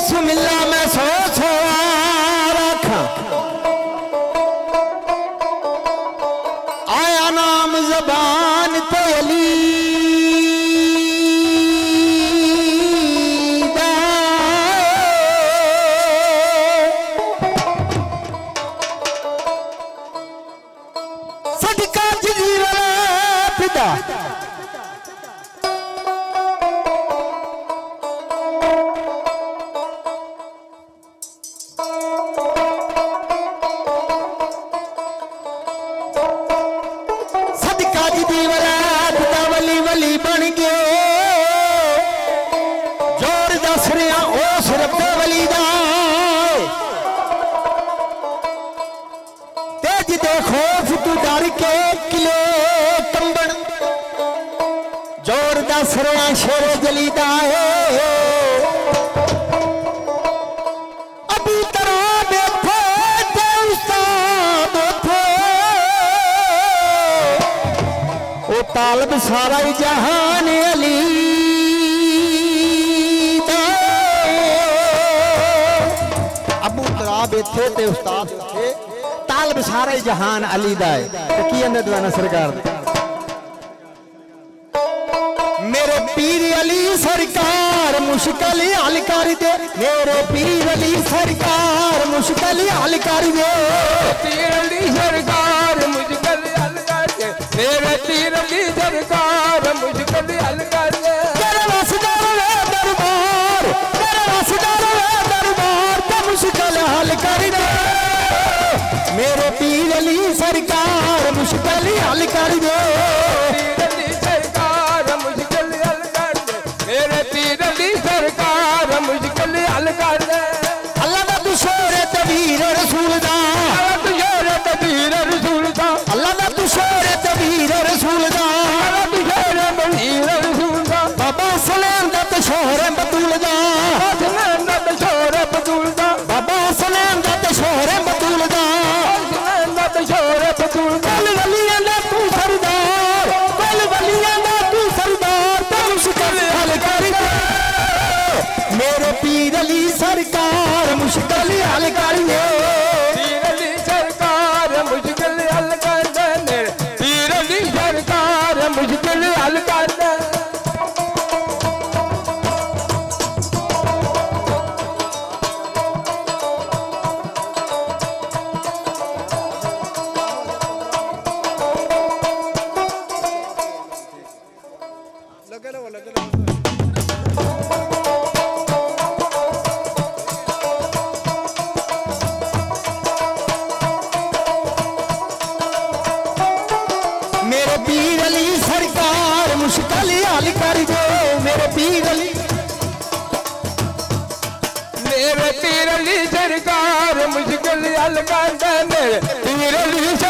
बिस्मिल्लाह मैं सो रखा आया नाम जबान पे अली सदका जीवन पिता शेरे जलीदा है अभी तरह बैठे थे उस्ताद थे वो तालब सारा ही जहान अली अबू तरह बैठे थे उस्ताद थे तालब सारा ही जहान अली दा है तो की अंदर दवाना सरकार मेरे पीर अली सरकार मुश्किल हल कर दे मेरे पीर अली सरकार मुश्किल हल कर दे पीर अली सरकार मुश्किल हल कर दे मेरे पीर अली सरकार मुश्किल हल कर दे तेरे वास्ते दरबार तेरे वास्ते दरबार तो मुश्किल हल कर दे मेरे पीर अली सरकार मुश्किल हल कर दे सरकार मुश्किल हल कर दे अल्लाह दा तू शोरे तबीर रसूल दा तू शोरे तबीर रसूल दा अल्लाह दा तू शोरे तबीर रसूल दा तू शोरे तबीर रसूल दा बाबा सलेम दा तू शोरे बतूल दा सलेम दा तू शोरे बतूल दा बाबा सलेम दा तू शोरे बतूल दा सलेम दा तू शोरे बतूल दा कल वलियां दा तू सरदार कल वलियां दा तू सरदार तो मुश्किल हल कर दे मेरे पीर अली सरकार मुश्किल हल कर दे पीर अली सरकार मुश्किल हल कर दे मेरे पीर अली सरकार मुश्किल हल कर दे मेरे पीर अली सरकार मुश्किल हल कर दे मेरे पीर अली सरकार मुश्किल हल कर दे मेरे पीर अली